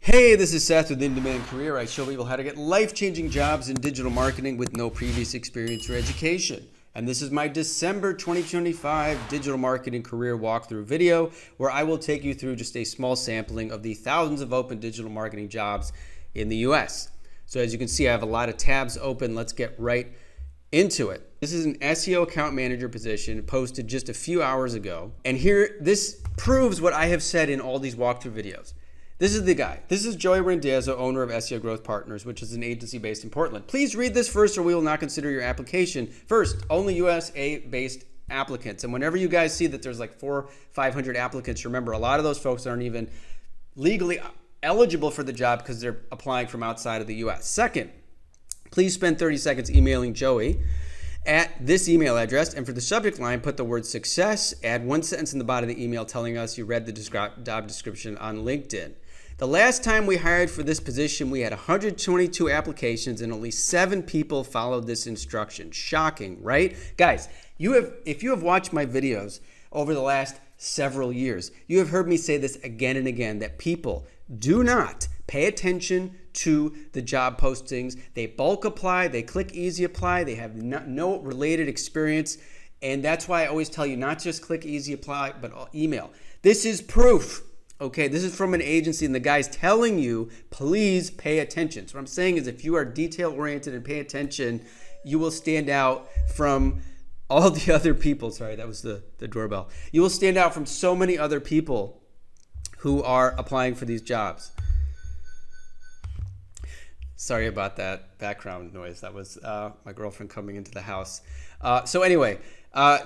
Hey, this is Seth with In Demand Career. I show people how to get life-changing jobs in digital marketing with no previous experience or education. And this is my December 2025 digital marketing career walkthrough video where I will take you through just a small sampling of the thousands of open digital marketing jobs in the US. So as you can see, I have a lot of tabs open. Let's get right into it. This is an SEO account manager position posted just a few hours ago. And here, this proves what I have said in all these walkthrough videos. This is the guy. This is Joey Randazzo, owner of SEO Growth Partners, which is an agency based in Portland. Please read this first or we will not consider your application. First, only USA-based applicants. And whenever you guys see that there's like 400 or 500 applicants, remember a lot of those folks aren't even legally eligible for the job because they're applying from outside of the US. Second, please spend 30 seconds emailing Joey at this email address, and for the subject line, put the word success, add one sentence in the body of the email telling us you read the job description on LinkedIn. The last time we hired for this position, we had 122 applications and only 7 people followed this instruction. Shocking, right? Guys, if you have watched my videos over the last several years, you have heard me say this again and again, that people do not pay attention to the job postings. They bulk apply, they click easy apply, they have no related experience. And that's why I always tell you not just click easy apply, but email. This is proof. Okay, this is from an agency and the guy's telling you, please pay attention. So what I'm saying is if you are detail oriented and pay attention, you will stand out from all the other people. Sorry, that was the doorbell. You will stand out from so many other people who are applying for these jobs. Sorry about that background noise. That was my girlfriend coming into the house. So anyway, I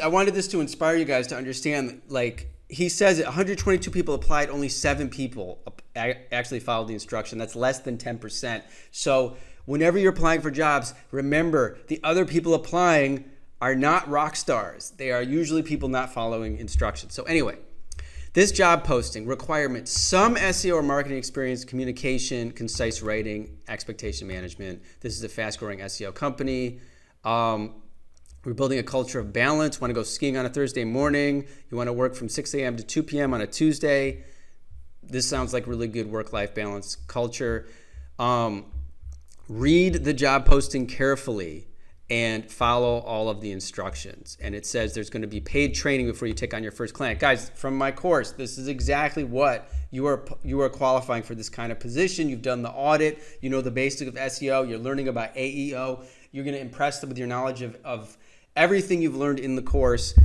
wanted this to inspire you guys to understand, like, he says 122 people applied, only 7 people actually followed the instruction. That's less than 10%. So whenever you're applying for jobs, remember the other people applying are not rock stars. They are usually people not following instructions. So anyway, this job posting requirements: some SEO or marketing experience, communication, concise writing, expectation management. This is a fast-growing SEO company. We're building a culture of balance. Want to go skiing on a Thursday morning. You want to work from 6 a.m. to 2 p.m. on a Tuesday. This sounds like really good work-life balance culture. Read the job posting carefully and follow all of the instructions. And it says there's going to be paid training before you take on your first client. Guys, from my course, this is exactly what you are qualifying for this kind of position. You've done the audit. You know the basics of SEO. You're learning about AEO. You're going to impress them with your knowledge of everything you've learned in the course.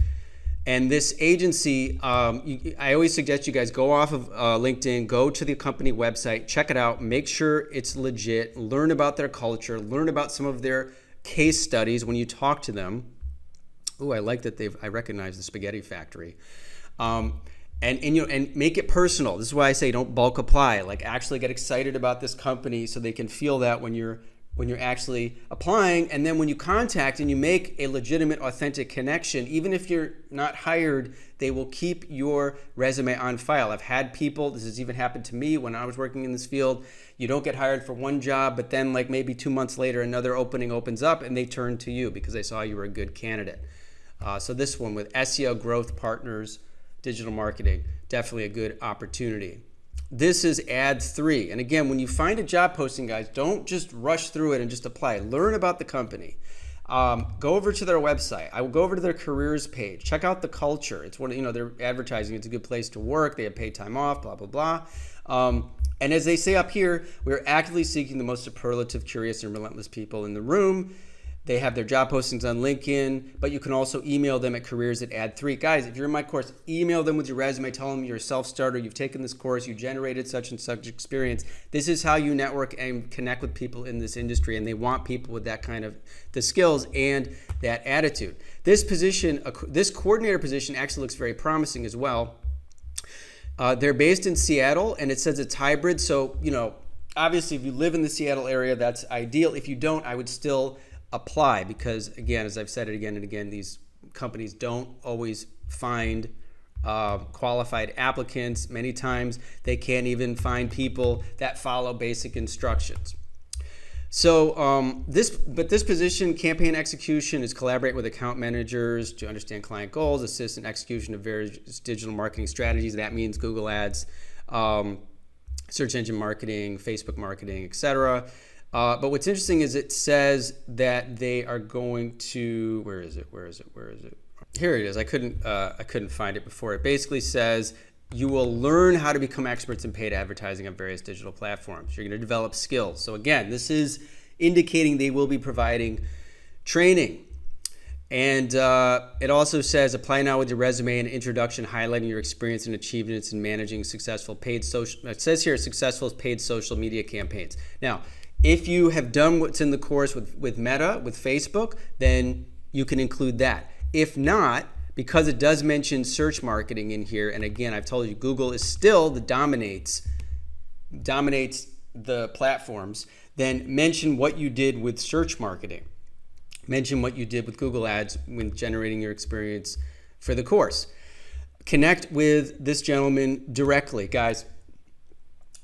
And this agency, I always suggest you guys go off of LinkedIn, go to the company website, check it out, make sure it's legit, learn about their culture, learn about some of their case studies when you talk to them. Oh, I like that I recognize the Spaghetti Factory. And make it personal. This is why I say don't bulk apply. Like, actually get excited about this company so they can feel that when you're actually applying. And then when you contact and you make a legitimate, authentic connection, even if you're not hired, they will keep your resume on file. I've had people, this has even happened to me when I was working in this field. You don't get hired for one job, but then like maybe 2 months later, another opening opens up and they turn to you because they saw you were a good candidate. So this one with SEO Growth Partners, digital marketing, definitely a good opportunity. This is ad 3. And again, when you find a job posting, guys, don't just rush through it and just apply. Learn about the company. Go over to their website. I will go over to their careers page. Check out the culture. It's they're advertising. It's a good place to work. They have paid time off, blah, blah, blah. And as they say up here, we're actively seeking the most superlative, curious, and relentless people in the room. They have their job postings on LinkedIn, but you can also email them at careers@ad3. Guys, if you're in my course, email them with your resume. Tell them you're a self-starter. You've taken this course. You generated such and such experience. This is how you network and connect with people in this industry, and they want people with that kind of the skills and that attitude. This position, this coordinator position, actually looks very promising as well. They're based in Seattle, and it says it's hybrid. So, obviously, if you live in the Seattle area, that's ideal. If you don't, I would still apply because, again, as I've said it again and again, these companies don't always find qualified applicants. Many times they can't even find people that follow basic instructions. So this position, campaign execution, is collaborate with account managers to understand client goals, assist in execution of various digital marketing strategies. That means Google Ads, search engine marketing, Facebook marketing, etc. But what's interesting is it says that they are going to, where is it? Here it is. I couldn't find it before. It basically says you will learn how to become experts in paid advertising on various digital platforms. You're going to develop skills. So again, this is indicating they will be providing training. And it also says apply now with your resume and introduction highlighting your experience and achievements in managing successful paid social, it says here successful paid social media campaigns. Now, if you have done what's in the course with Meta, with Facebook, then you can include that. If not, because it does mention search marketing in here, and again, I've told you Google is still the dominates the platforms, then mention what you did with search marketing. Mention what you did with Google Ads when generating your experience for the course. Connect with this gentleman directly. Guys,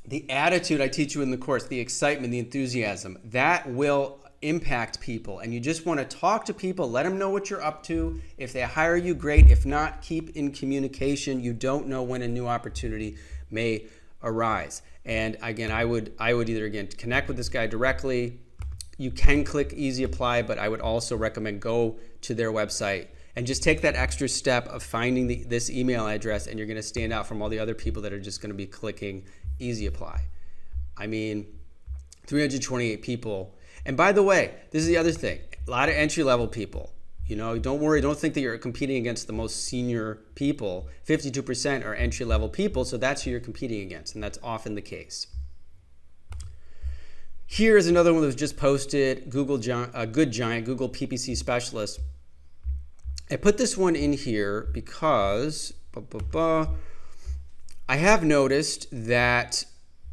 the attitude I teach you in the course, the excitement, the enthusiasm, that will impact people. And you just want to talk to people, let them know what you're up to. If they hire you, great. If not, keep in communication. You don't know when a new opportunity may arise. And again, I would either, again, connect with this guy directly. You can click easy apply, but I would also recommend go to their website and just take that extra step of finding this email address, and you're going to stand out from all the other people that are just going to be clicking easy apply. I mean, 328 people. And by the way, this is the other thing. A lot of entry-level people. You know, don't worry. Don't think that you're competing against the most senior people. 52% are entry-level people, so that's who you're competing against, and that's often the case. Here is another one that was just posted, Good Giant, Google PPC Specialist. I put this one in here because I have noticed that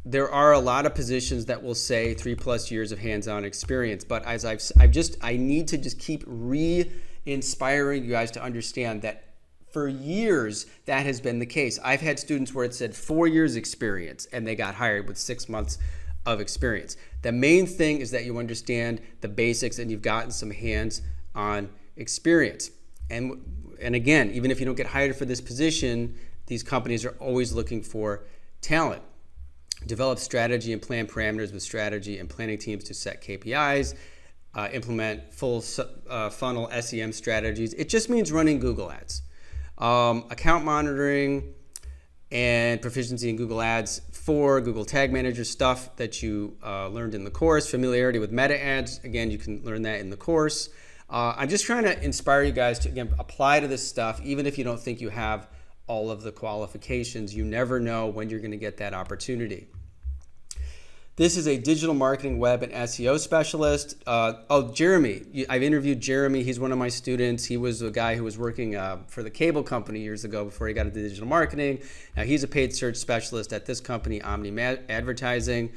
there are a lot of positions that will say 3+ years of hands-on experience, but as I need to just keep re-inspiring you guys to understand that for years that has been the case. I've had students where it said 4 years experience and they got hired with 6 months of experience. The main thing is that you understand the basics and you've gotten some hands-on experience. And again, even if you don't get hired for this position, these companies are always looking for talent. Develop strategy and plan parameters with strategy and planning teams to set KPIs, implement full funnel SEM strategies. It just means running Google Ads. Account monitoring and proficiency in Google Ads for Google Tag Manager stuff that you learned in the course. Familiarity with meta ads, again, you can learn that in the course. I'm just trying to inspire you guys to, again, apply to this stuff, even if you don't think you have all of the qualifications. You never know when you're going to get that opportunity. This is a digital marketing, web, and SEO specialist. Jeremy. I've interviewed Jeremy. He's one of my students. He was a guy who was working for the cable company years ago before he got into digital marketing. Now he's a paid search specialist at this company, Omni Advertising.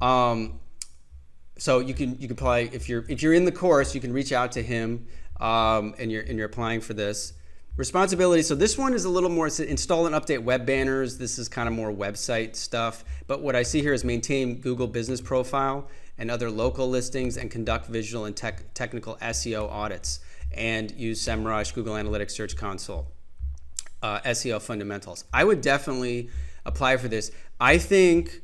So you can apply if you're in the course. You can reach out to him, and you're applying for this. Responsibility. So this one is a little more install and update web banners. This is kind of more website stuff. But what I see here is maintain Google business profile and other local listings and conduct visual and technical SEO audits and use SEMrush, Google Analytics, Search Console, SEO fundamentals. I would definitely apply for this. I think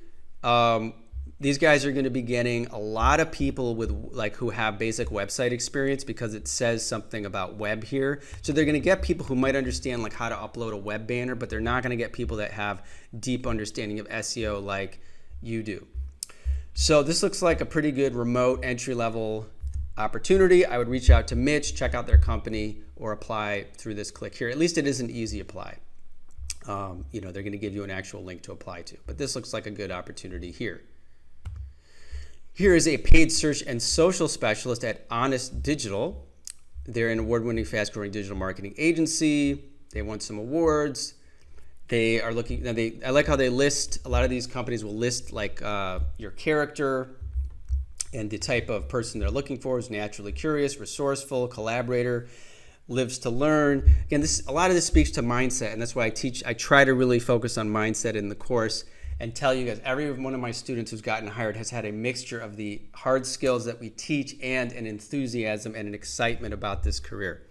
these guys are going to be getting a lot of people with who have basic website experience because it says something about web here. So they're going to get people who might understand how to upload a web banner, but they're not going to get people that have deep understanding of SEO like you do. So this looks like a pretty good remote entry-level opportunity. I would reach out to Mitch, check out their company, or apply through this click here. At least it is an easy apply. They're going to give you an actual link to apply to, but this looks like a good opportunity here. Here is a paid search and social specialist at Honest Digital. They're an award-winning, fast-growing digital marketing agency. They won some awards. They are looking. I like how they list. A lot of these companies will list your character and the type of person they're looking for is naturally curious, resourceful, collaborator, lives to learn. Again, a lot of this speaks to mindset, and that's why I try to really focus on mindset in the course. And tell you guys, every one of my students who's gotten hired has had a mixture of the hard skills that we teach and an enthusiasm and an excitement about this career.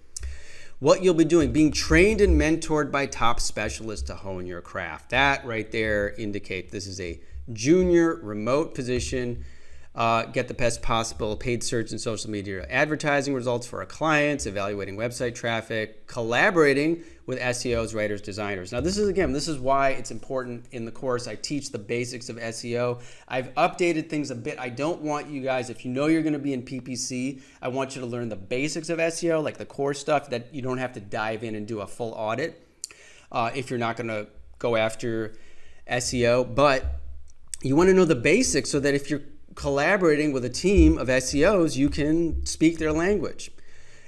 What you'll be doing, being trained and mentored by top specialists to hone your craft. That right there indicates this is a junior remote position. Get the best possible paid search and social media advertising results for our clients, evaluating website traffic, collaborating with SEOs, writers, designers. Now this is why it's important in the course. I teach the basics of SEO. I've updated things a bit. I don't want you guys, if you know you're going to be in PPC, I want you to learn the basics of SEO, like the core stuff that you don't have to dive in and do a full audit if you're not going to go after SEO. But you want to know the basics so that if you're collaborating with a team of SEOs, you can speak their language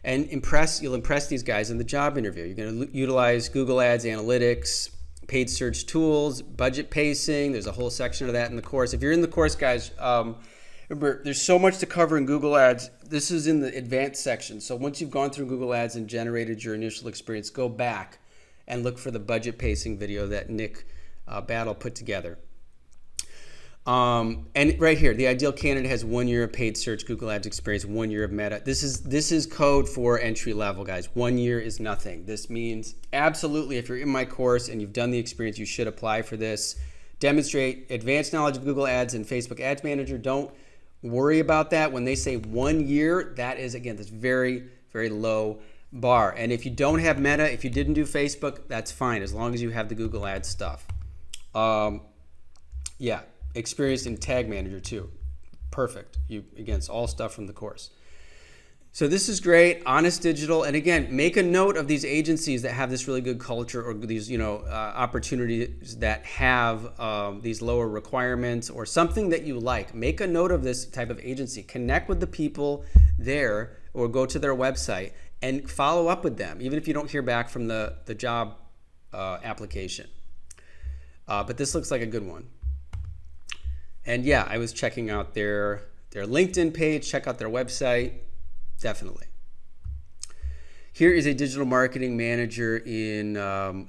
and you'll impress these guys in the job interview. You're going to utilize Google Ads analytics, paid search tools, budget pacing. There's a whole section of that in the course. If you're in the course, guys, remember, there's so much to cover in Google Ads. This is in the advanced section. So once you've gone through Google Ads and generated your initial experience, go back and look for the budget pacing video that Nick Battle put together. And right here, the ideal candidate has 1 year of paid search Google Ads experience, 1 year of Meta. This is code for entry level, guys. 1 year is nothing. This means absolutely, if you're in my course and you've done the experience, you should apply for this. Demonstrate advanced knowledge of Google Ads and Facebook Ads Manager. Don't worry about that. When they say 1 year, that is, again, this very, very low bar. And if you don't have Meta, if you didn't do Facebook, that's fine, as long as you have the Google Ads stuff. Yeah. Experienced in Tag Manager too. Perfect. It's all stuff from the course. So this is great. Honest Digital. And again, make a note of these agencies that have this really good culture, or these opportunities that have these lower requirements or something that you like. Make a note of this type of agency. Connect with the people there, or go to their website and follow up with them, even if you don't hear back from the job application. But this looks like a good one. And yeah, I was checking out their LinkedIn page, check out their website, definitely. Here is a digital marketing manager in,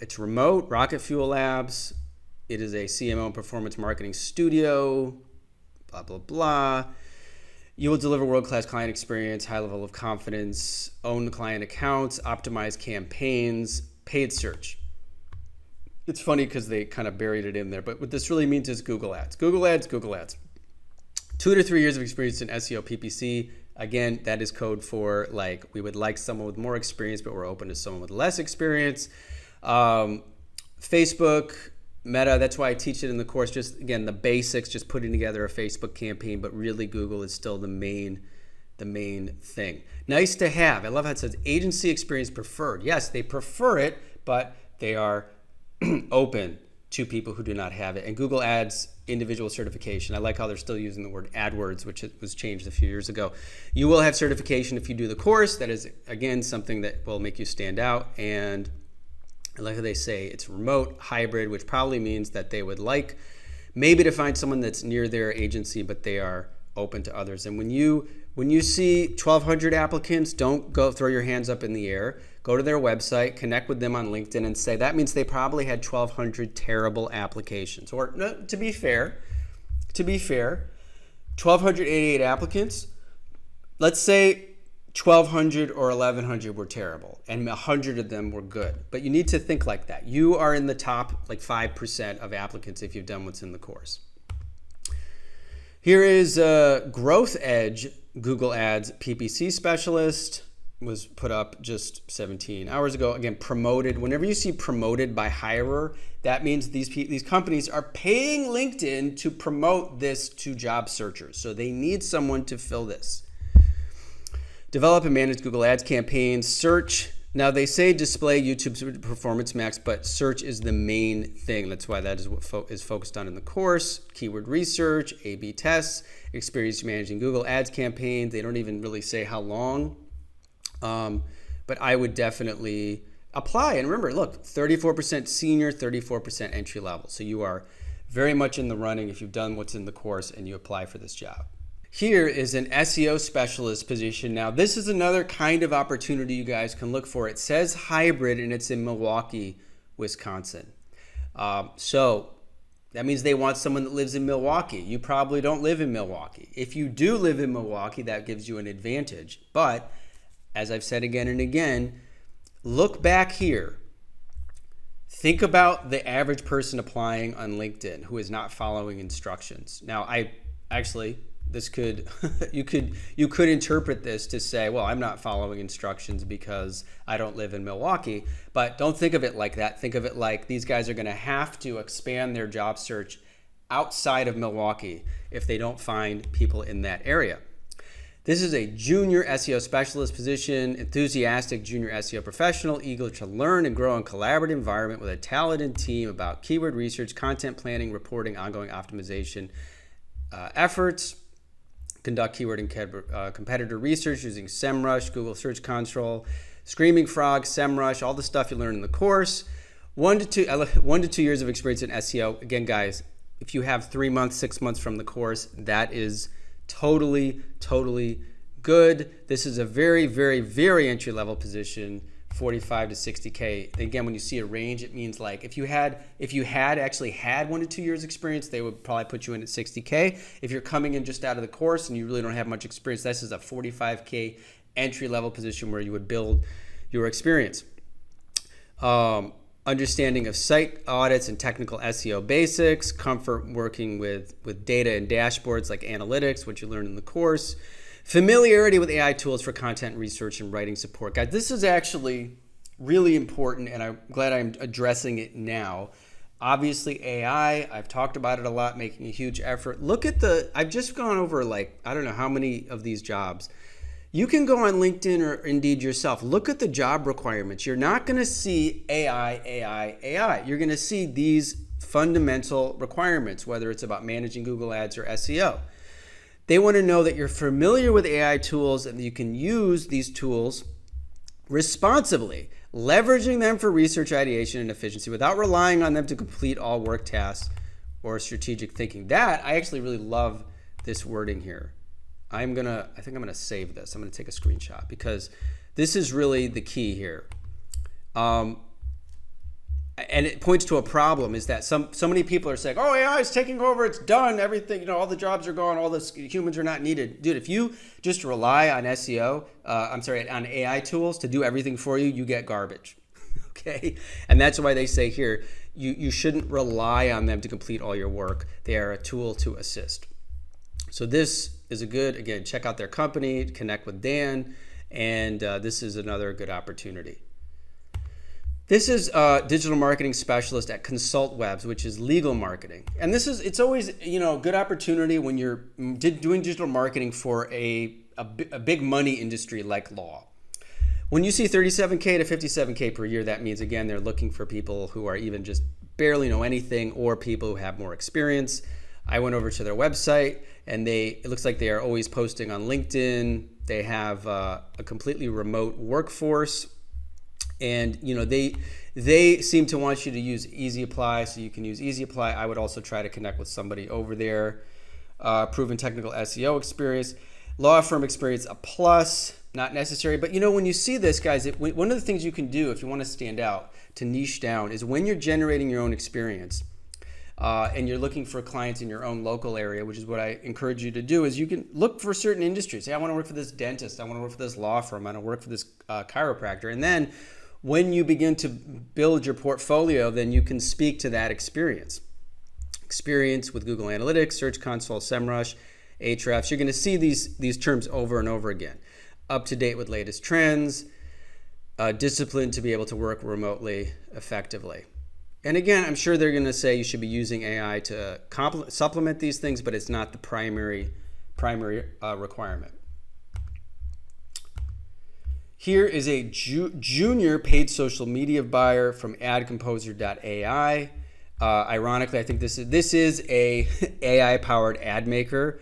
it's remote, Rocket Fuel Labs. It is a CMO and performance marketing studio, blah, blah, blah. You will deliver world-class client experience, high level of confidence, own client accounts, optimize campaigns, paid search. It's funny because they kind of buried it in there, but what this really means is Google Ads. Google Ads, Google Ads. 2 to 3 years of experience in SEO PPC. Again, that is code for, like, we would like someone with more experience, but we're open to someone with less experience. Facebook, Meta, that's why I teach it in the course. Just, again, the basics, just putting together a Facebook campaign, but really Google is still the main thing. Nice to have. I love how it says agency experience preferred. Yes, they prefer it, but they are open to people who do not have it. And Google Ads individual certification. I like how they're still using the word AdWords, which was changed a few years ago. You will have certification if you do the course. That is, again, something that will make you stand out. And I like how they say it's remote, hybrid, which probably means that they would like maybe to find someone that's near their agency, but they are open to others. And when you see 1,200 applicants, don't go throw your hands up in the air. Go to their website, connect with them on LinkedIn, and say that means they probably had 1,200 terrible applications. Or no, to be fair, 1,288 applicants. Let's say 1,200 or 1,100 were terrible, and 100 of them were good. But you need to think like that. You are in the top 5% of applicants if you've done what's in the course. Here is Growth Edge Google Ads PPC specialist. Was put up just 17 hours ago. Again, promoted. Whenever you see promoted by hirer, that means these companies are paying LinkedIn to promote this to job searchers. So they need someone to fill this. Develop and manage Google Ads campaigns. Search. Now they say display YouTube's Performance Max, but search is the main thing. That's why that is what is focused on in the course. Keyword research, A/B tests, experience managing Google Ads campaigns. They don't even really say how long. But I would definitely apply. And remember, look, 34% senior, 34% entry level. So you are very much in the running if you've done what's in the course and you apply for this job. Here is an SEO specialist position. Now, this is another kind of opportunity you guys can look for. It says hybrid and it's in Milwaukee, Wisconsin. So that means they want someone that lives in Milwaukee. You probably don't live in Milwaukee. If you do live in Milwaukee, that gives you an advantage. But as I've said again and again, look back here. Think about the average person applying on LinkedIn who is not following instructions. Now, this could you could interpret this to say, well, I'm not following instructions because I don't live in Milwaukee, but don't think of it like that. Think of it like these guys are going to have to expand their job search outside of Milwaukee if they don't find people in that area. This is a junior SEO specialist position, enthusiastic junior SEO professional, eager to learn and grow in a collaborative environment with a talented team about keyword research, content planning, reporting, ongoing optimization efforts. Conduct keyword and competitor research using SEMrush, Google Search Console, Screaming Frog, SEMrush, all the stuff you learn in the course. 1 to 2 years of experience in SEO. Again, guys, if you have 3 months, 6 months from the course, that is totally good. This is a very, very, very entry-level position, 45 to 60K. Again, when you see a range, it means like if you had actually had 1 to 2 years experience, they would probably put you in at 60K. If you're coming in just out of the course and you really don't have much experience, this is a 45K entry-level position where you would build your experience. Understanding of site audits and technical SEO basics, comfort working with data and dashboards like analytics, which you learn in the course, familiarity with AI tools for content research and writing support. Guys, this is actually really important, and I'm glad I'm addressing it now. Obviously, AI, I've talked about it a lot, making a huge effort. I've just gone over I don't know how many of these jobs. You can go on LinkedIn or Indeed yourself. Look at the job requirements. You're not going to see AI. You're going to see these fundamental requirements, whether it's about managing Google Ads or SEO. They want to know that you're familiar with AI tools and that you can use these tools responsibly, leveraging them for research, ideation, and efficiency without relying on them to complete all work tasks or strategic thinking. I actually really love this wording here. I think I'm gonna save this. I'm gonna take a screenshot because this is really the key here. And it points to a problem is that so many people are saying, oh, AI is taking over, it's done, everything, all the jobs are gone, all the humans are not needed. Dude, if you just rely on on AI tools to do everything for you, you get garbage, okay? And that's why they say here, you shouldn't rely on them to complete all your work. They are a tool to assist. So this is again, check out their company, connect with Dan, and this is another good opportunity. This is a digital marketing specialist at Consultwebs, which is legal marketing. And it's always, a good opportunity when you're doing digital marketing for a big money industry like law. When you see 37K to 57K per year, that means, again, they're looking for people who are even just barely know anything or people who have more experience. I went over to their website and it looks like they are always posting on LinkedIn. They have a completely remote workforce, and they seem to want you to use Easy Apply, so you can use Easy Apply. I would also try to connect with somebody over there. Proven technical SEO experience, law firm experience, a plus, not necessary. But when you see this, guys, one of the things you can do if you want to stand out, to niche down, is when you're generating your own experience. And you're looking for clients in your own local area, which is what I encourage you to do, is you can look for certain industries. Say, I want to work for this dentist. I want to work for this law firm. I want to work for this chiropractor. And then when you begin to build your portfolio, then you can speak to that experience. Experience with Google Analytics, Search Console, SEMrush, Ahrefs. You're going to see these terms over and over again. Up to date with latest trends, discipline to be able to work remotely effectively. And again, I'm sure they're going to say you should be using AI to supplement these things, but it's not the primary requirement. Here is a junior paid social media buyer from Adcomposer.ai. Ironically, I think this is a AI-powered ad maker.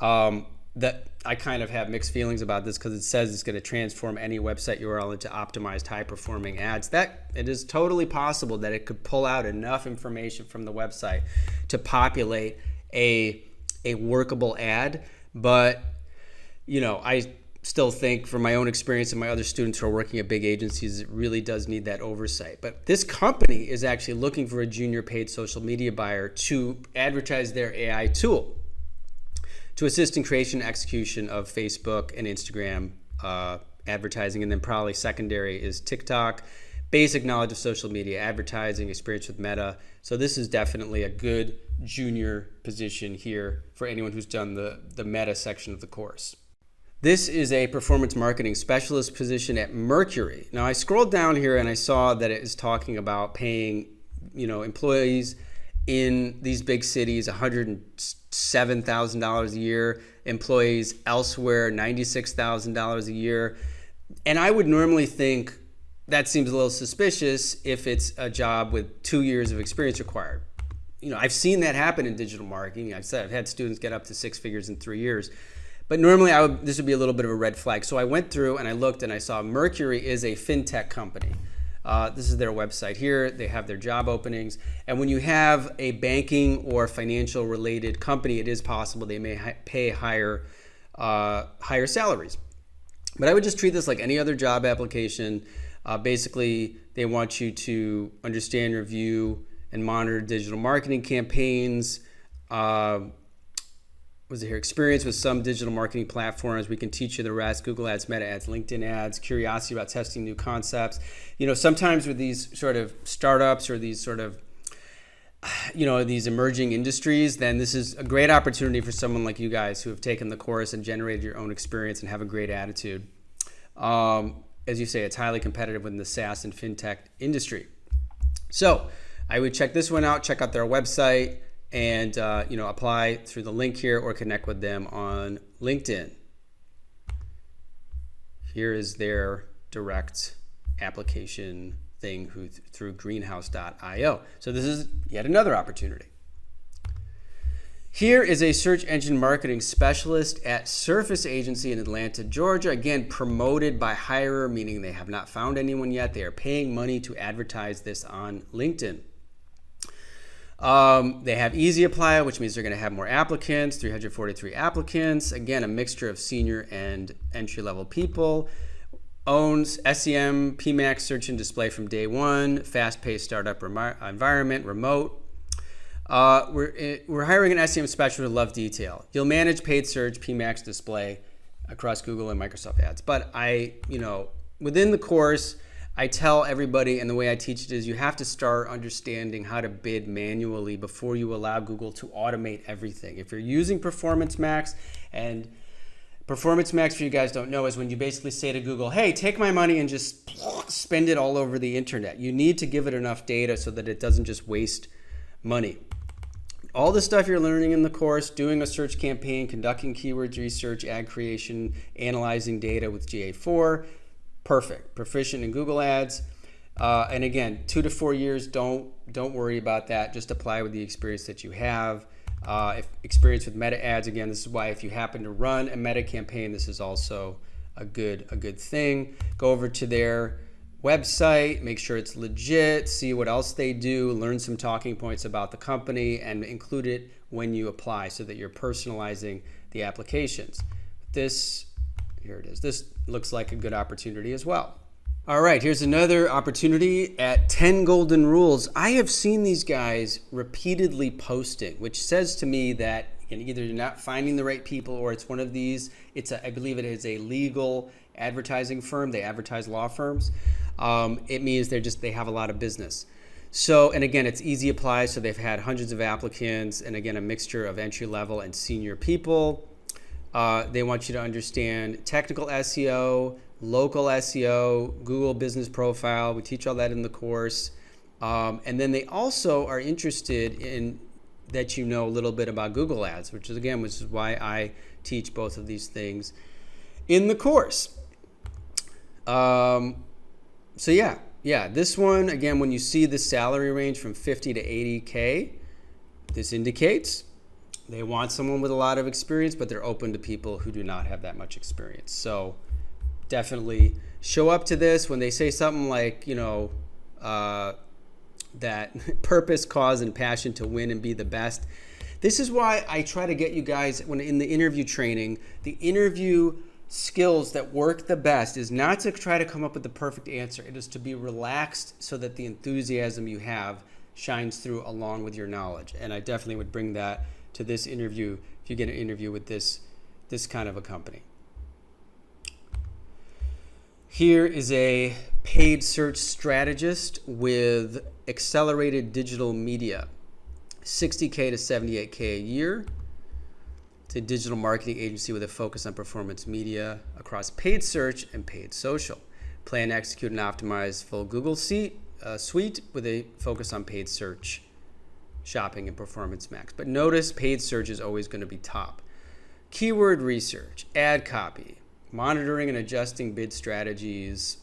That I kind of have mixed feelings about this because it says it's going to transform any website URL into optimized, high-performing ads. That it is totally possible that it could pull out enough information from the website to populate a workable ad. But I still think, from my own experience and my other students who are working at big agencies, it really does need that oversight. But this company is actually looking for a junior paid social media buyer to advertise their AI tool, to assist in creation and execution of Facebook and Instagram advertising, and then probably secondary is TikTok, basic knowledge of social media advertising, experience with Meta. So this is definitely a good junior position here for anyone who's done the Meta section of the course. This is a performance marketing specialist position at Mercury. Now I scrolled down here and I saw that it is talking about paying, employees in these big cities $107,000 a year, employees elsewhere $96,000 a year. And I would normally think that seems a little suspicious if it's a job with 2 years of experience required. I've seen that happen in digital marketing. I've had students get up to 6 figures in 3 years. But normally this would be a little bit of a red flag. So I went through and I looked and I saw Mercury is a fintech company. This is their website here. They have their job openings. And when you have a banking or financial related company, it is possible they may pay higher salaries. But I would just treat this like any other job application. Basically, they want you to understand, review, and monitor digital marketing campaigns. Experience with some digital marketing platforms. We can teach you the rest: Google Ads, Meta Ads, LinkedIn Ads, curiosity about testing new concepts. Sometimes with these sort of startups or these sort of, these emerging industries, then this is a great opportunity for someone like you guys who have taken the course and generated your own experience and have a great attitude. As you say, it's highly competitive within the SaaS and fintech industry. So I would check this one out, check out their website, and apply through the link here or connect with them on LinkedIn. Here is their direct application thing through greenhouse.io. So this is yet another opportunity. Here is a search engine marketing specialist at Surface Agency in Atlanta, Georgia. Again, promoted by hirer, meaning they have not found anyone yet. They are paying money to advertise this on LinkedIn. They have easy apply, which means they're going to have more applicants, 343 applicants. Again, a mixture of senior and entry-level people. Owns SEM, PMAX, search and display from day one, fast-paced startup environment, remote. We're hiring an SEM specialist with love detail. You'll manage paid search, PMAX display across Google and Microsoft Ads. But within the course, I tell everybody, and the way I teach it is you have to start understanding how to bid manually before you allow Google to automate everything. If you're using Performance Max, and Performance Max, for you guys don't know, is when you basically say to Google, hey, take my money and just spend it all over the internet. You need to give it enough data so that it doesn't just waste money. All the stuff you're learning in the course, doing a search campaign, conducting keywords research, ad creation, analyzing data with GA4, perfect. Proficient in Google Ads. And again, 2 to 4 years, don't worry about that. Just apply with the experience that you have. If experience with Meta Ads, again, this is why if you happen to run a Meta campaign, this is also a good thing. Go over to their website, make sure it's legit, see what else they do, learn some talking points about the company, and include it when you apply so that you're personalizing the applications. Here it is. This looks like a good opportunity as well. All right, here's another opportunity at 10 Golden Rules. I have seen these guys repeatedly posting, which says to me that either you're not finding the right people or it's one of these. I believe it is a legal advertising firm. They advertise law firms. It means they have a lot of business. So, and again, it's easy apply. So they've had hundreds of applicants, and again, a mixture of entry level and senior people. They want you to understand technical SEO, local SEO, Google business profile. We teach all that in the course. And then they also are interested in that you know a little bit about Google Ads, which is why I teach both of these things in the course. So yeah, this one, again, when you see the salary range from 50 to 80K, this indicates they want someone with a lot of experience, but they're open to people who do not have that much experience. So definitely show up to this. When they say something like, that purpose, cause, and passion to win and be the best. This is why I try to get you guys, when in the interview training, the interview skills that work the best is not to try to come up with the perfect answer. It is to be relaxed so that the enthusiasm you have shines through along with your knowledge. And I definitely would bring that to this interview if you get an interview with this kind of a company. Here is a paid search strategist with accelerated digital media, $60K to $78K a year. It's a digital marketing agency with a focus on performance media across paid search and paid social. Plan, execute, and optimize full Google suite with a focus on paid search, shopping, and performance max. But notice paid search is always going to be top. Keyword research, ad copy, monitoring and adjusting bid strategies.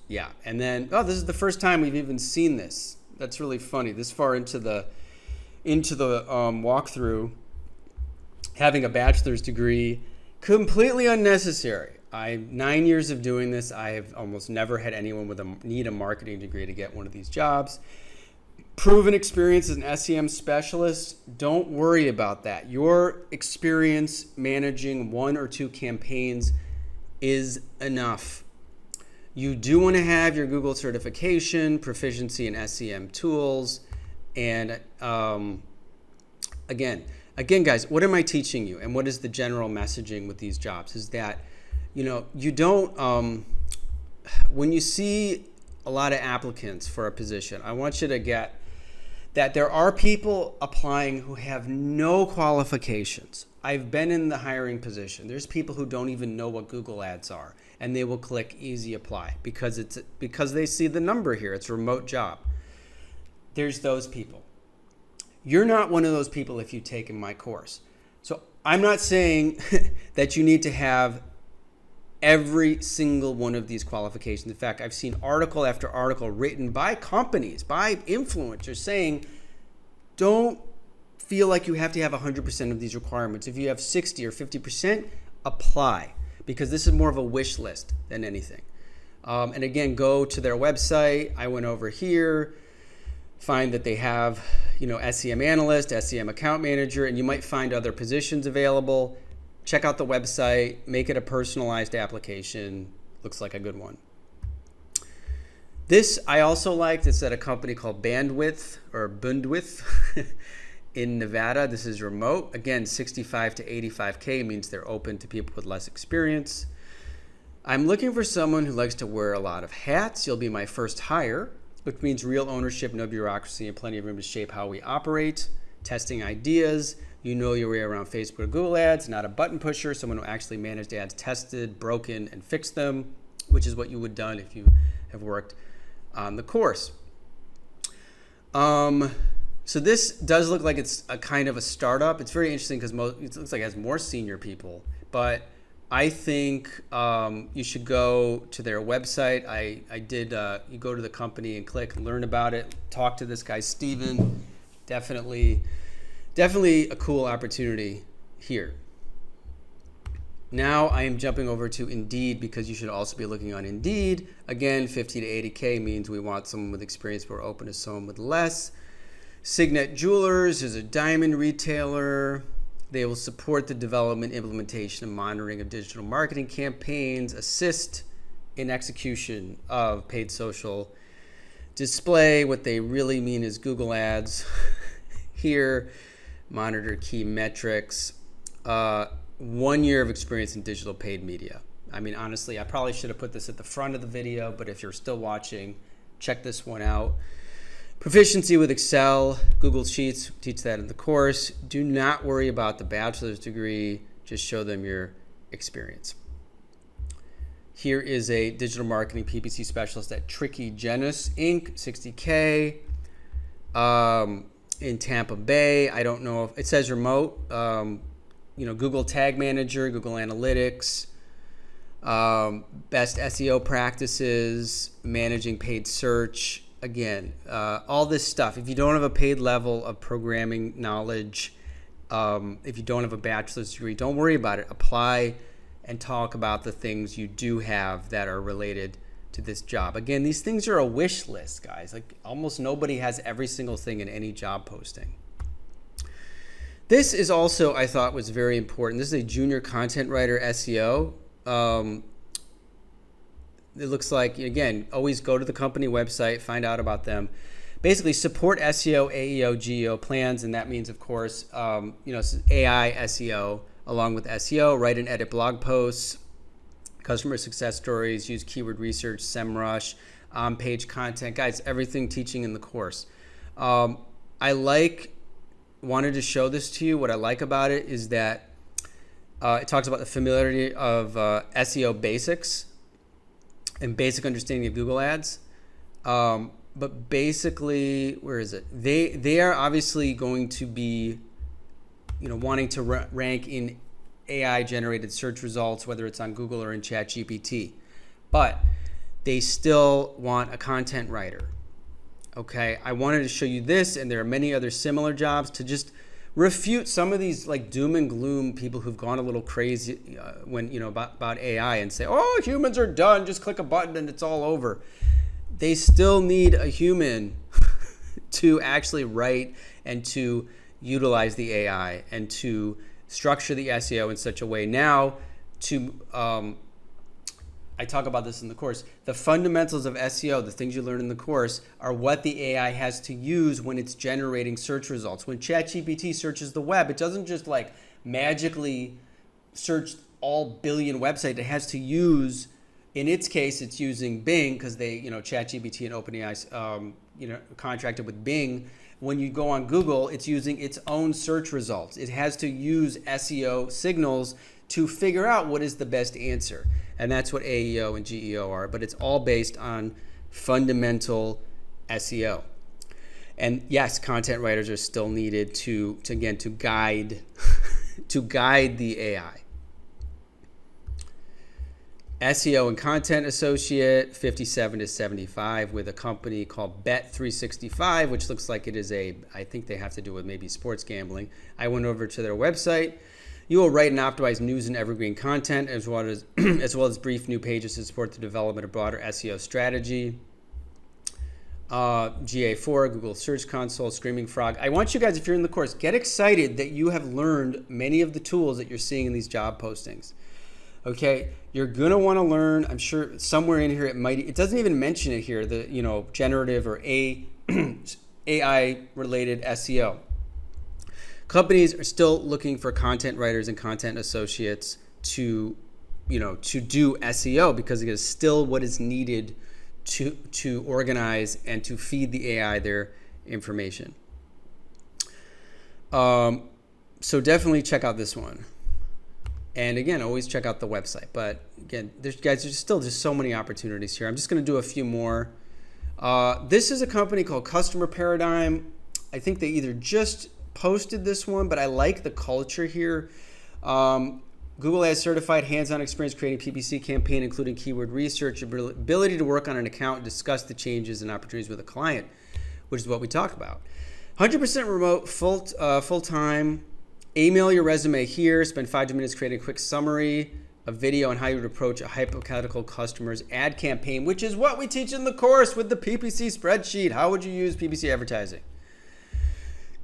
Yeah, and then, this is the first time we've even seen this. That's really funny. This far into the walkthrough, having a bachelor's degree, completely unnecessary. 9 years of doing this, I have almost never had anyone need a marketing degree to get one of these jobs. Proven experience as an SEM specialist, don't worry about that. Your experience managing 1 or 2 campaigns is enough. You do want to have your Google certification, proficiency in SEM tools, and again, guys, what am I teaching you? And what is the general messaging with these jobs? Is that, you don't, when you see a lot of applicants for a position, I want you to get that there are people applying who have no qualifications. I've been in the hiring position. There's people who don't even know what Google ads are, and they will click easy apply because they see the number here. It's a remote job. There's those people. You're not one of those people if you've taken my course. So I'm not saying that you need to have every single one of these qualifications. In fact, I've seen article after article written by companies, by influencers saying, don't feel like you have to have 100% of these requirements. If you have 60 or 50%, apply, because this is more of a wish list than anything. And again, go to their website. I went over here, find that they have, SEM analyst, SEM account manager, and you might find other positions available. Check out the website, make it a personalized application. Looks like a good one. This I also liked. It's at a company called Bandwidth in Nevada. This is remote. Again, 65 to 85K means they're open to people with less experience. I'm looking for someone who likes to wear a lot of hats. You'll be my first hire, which means real ownership, no bureaucracy, and plenty of room to shape how we operate. Testing ideas. You know your way around Facebook or Google ads, not a button pusher, someone who actually managed ads, tested, broken, and fixed them, which is what you would have done if you have worked on the course. So this does look like it's a kind of a startup. It's very interesting because it looks like it has more senior people, but I think you should go to their website. I did, you go to the company and click, learn about it, talk to this guy, Steven. Definitely a cool opportunity here. Now I am jumping over to Indeed because you should also be looking on Indeed. Again, 50 to 80K means we want someone with experience, but we're open to someone with less. Signet Jewelers is a diamond retailer. They will support the development, implementation, and monitoring of digital marketing campaigns, assist in execution of paid social display. What they really mean is Google ads here. Monitor key metrics, 1 year of experience in digital paid media. I mean, honestly, I probably should have put this at the front of the video, but if you're still watching, check this one out. Proficiency with Excel, Google Sheets, teach that in the course. Do not worry about the bachelor's degree, just show them your experience. Here is a digital marketing PPC specialist at Tricky Genus Inc., 60K. In Tampa Bay. I don't know if it says remote. Google Tag Manager, Google Analytics, best SEO practices, managing paid search. Again, all this stuff. If you don't have a paid level of programming knowledge, if you don't have a bachelor's degree, don't worry about it. Apply and talk about the things you do have that are related to this job. Again, these things are a wish list, guys. Like almost nobody has every single thing in any job posting. This is also, I thought, was very important. This is a junior content writer SEO. It looks like, again, always go to the company website, find out about them. Basically support SEO, AEO, GEO plans, and that means, of course, AI SEO along with SEO, write and edit blog posts, customer success stories, use keyword research, SEMrush, on-page content. Guys, everything teaching in the course. Wanted to show this to you. What I like about it is that it talks about the familiarity of SEO basics and basic understanding of Google Ads. But basically, where is it? They are obviously going to be, wanting to rank in AI-generated search results, whether it's on Google or in ChatGPT. But they still want a content writer. Okay, I wanted to show you this, and there are many other similar jobs to just refute some of these like doom and gloom people who've gone a little crazy when about AI and say, oh, humans are done, just click a button and it's all over. They still need a human to actually write and to utilize the AI and to structure the SEO in such a way now to I talk about this in the course. The fundamentals of SEO, the things you learn in the course, are what the AI has to use when it's generating search results. When ChatGPT searches the web, it doesn't just like magically search all billion websites. It has to use, in its case, it's using Bing because they, ChatGPT and OpenAI, contracted with Bing. When you go on Google, it's using its own search results. It has to use SEO signals to figure out what is the best answer. And that's what AEO and GEO are, but it's all based on fundamental SEO. And yes, content writers are still needed to guide to guide the AI. SEO and content associate, 57 to 75, with a company called Bet365, which looks like it is I think they have to do with maybe sports gambling. I went over to their website. You will write and optimize news and evergreen content as well as brief new pages to support the development of broader SEO strategy. GA4, Google Search Console, Screaming Frog. I want you guys, if you're in the course, get excited that you have learned many of the tools that you're seeing in these job postings. Okay, you're gonna want to learn. I'm sure somewhere in here it doesn't even mention it here. The generative or AI related SEO. Companies are still looking for content writers and content associates to do SEO because it is still what is needed to organize and to feed the AI their information. So definitely check out this one. And again, always check out the website. But again, there's still just so many opportunities here. I'm just going to do a few more. This is a company called Customer Paradigm. I think they either just posted this one, but I like the culture here. Google has certified hands-on experience creating PPC campaign, including keyword research, ability to work on an account and discuss the changes and opportunities with a client, which is what we talk about. 100% remote, full-time. Email your resume here. Spend 5 minutes creating a quick summary, a video on how you would approach a hypothetical customer's ad campaign, which is what we teach in the course with the PPC spreadsheet. How would you use PPC advertising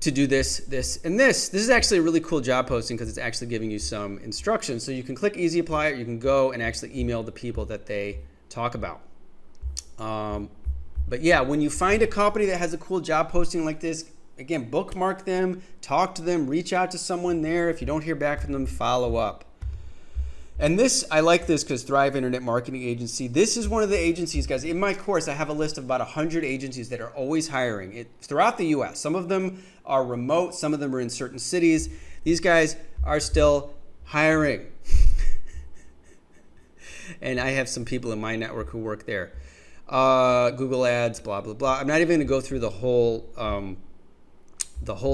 to do this, and this? This is actually a really cool job posting because it's actually giving you some instructions. So you can click easy apply, or you can go and actually email the people that they talk about. But yeah, when you find a company that has a cool job posting like this, again, bookmark them, talk to them, reach out to someone there. If you don't hear back from them, follow up. And this, I like this because Thrive Internet Marketing Agency, this is one of the agencies, guys. In my course, I have a list of about 100 agencies that are always hiring throughout the US. Some of them are remote, some of them are in certain cities. These guys are still hiring. And I have some people in my network who work there. Google Ads, blah, blah, blah. I'm not even gonna go through the whole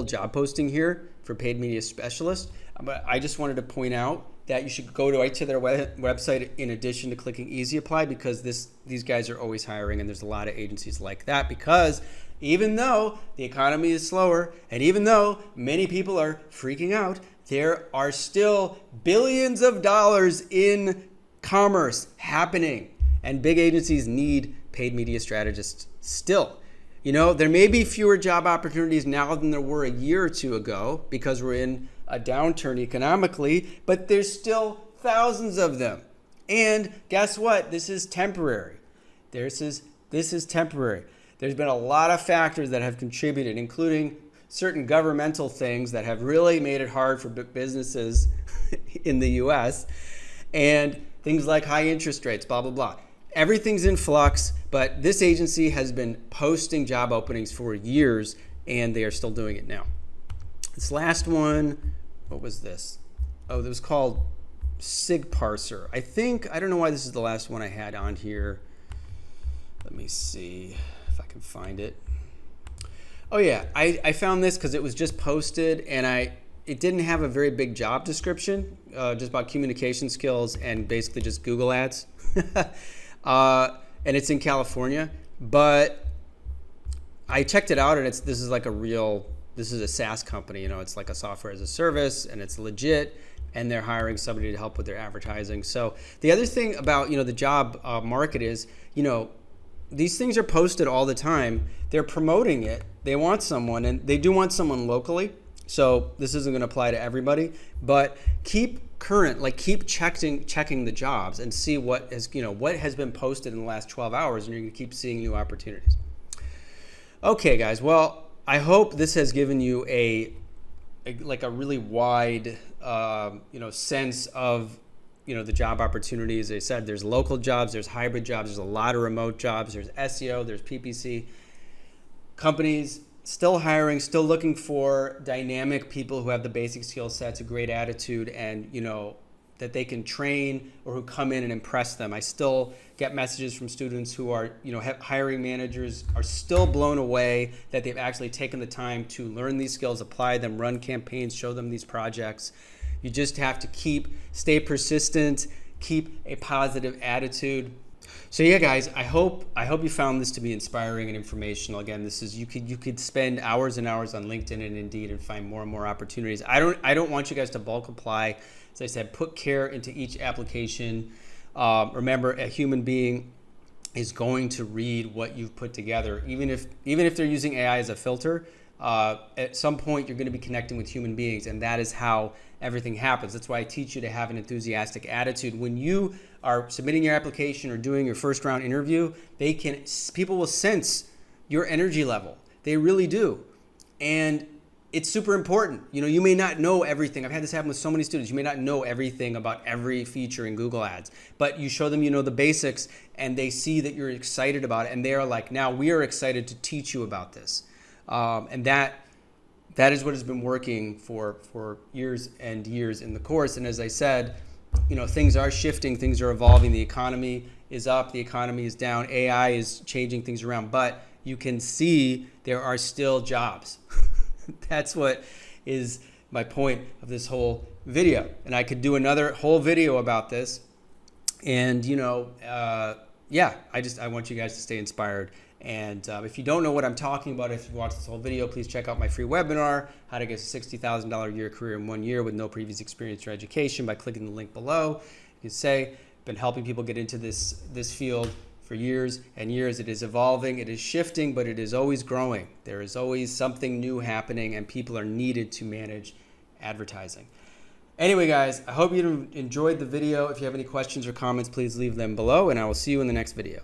job posting here for paid media specialist, but I just wanted to point out that you should go to their website in addition to clicking easy apply, because these guys are always hiring, and there's a lot of agencies like that, because even though the economy is slower and even though many people are freaking out, there are still billions of dollars in commerce happening, and big agencies need paid media strategists still. There may be fewer job opportunities now than there were a year or two ago because we're in a downturn economically, but there's still thousands of them. And guess what? This is temporary. This is temporary. There's been a lot of factors that have contributed, including certain governmental things that have really made it hard for businesses in the US. and things like high interest rates, blah, blah, blah. Everything's in flux, but this agency has been posting job openings for years, and they are still doing it now. This last one, what was this? Oh, it was called SigParser. I don't know why this is the last one I had on here. Let me see if I can find it. Oh yeah, I found this because it was just posted, and it didn't have a very big job description, just about communication skills and basically just Google ads. And it's in California, but I checked it out, and this is a SaaS company, it's like a software as a service, and it's legit, and they're hiring somebody to help with their advertising. So the other thing about, the job market is, these things are posted all the time. They're promoting it. They want someone, and they do want someone locally. So this isn't going to apply to everybody, but keep current, keep checking the jobs and see what has been posted in the last 12 hours, and you're going to keep seeing new opportunities. Okay, guys. Well, I hope this has given you a really wide, sense of, the job opportunities. As I said, there's local jobs, there's hybrid jobs, there's a lot of remote jobs, there's SEO, there's PPC. Companies still hiring, still looking for dynamic people who have the basic skill sets, a great attitude, and, that they can train or who come in and impress them. I still get messages from students who are, hiring managers are still blown away that they've actually taken the time to learn these skills, apply them, run campaigns, show them these projects. You just have to stay persistent, keep a positive attitude. So yeah, guys, I hope you found this to be inspiring and informational. Again, you could spend hours and hours on LinkedIn and Indeed and find more and more opportunities. I don't want you guys to bulk apply. As I said, put care into each application. Remember, a human being is going to read what you've put together, even if they're using AI as a filter. At some point, you're going to be connecting with human beings, and that is how everything happens. That's why I teach you to have an enthusiastic attitude. When you are submitting your application or doing your first round interview, people will sense your energy level. They really do. And it's super important. You may not know everything. I've had this happen with so many students. You may not know everything about every feature in Google Ads, but you show them the basics, and they see that you're excited about it, and they are like, now we are excited to teach you about this. And that is what has been working for years and years in the course. And as I said, things are shifting, things are evolving. The economy is up, the economy is down. AI is changing things around, but you can see there are still jobs. That's what is my point of this whole video. And I could do another whole video about this. And, I want you guys to stay inspired. And if you don't know what I'm talking about, if you watch this whole video, please check out my free webinar, How to Get a $60,000 a year career in 1 year with no previous experience or education, by clicking the link below. You can say, I've been helping people get into this field for years and years. It is evolving, it is shifting, but it is always growing. There is always something new happening, and people are needed to manage advertising. Anyway, guys, I hope you enjoyed the video. If you have any questions or comments, please leave them below, and I will see you in the next video.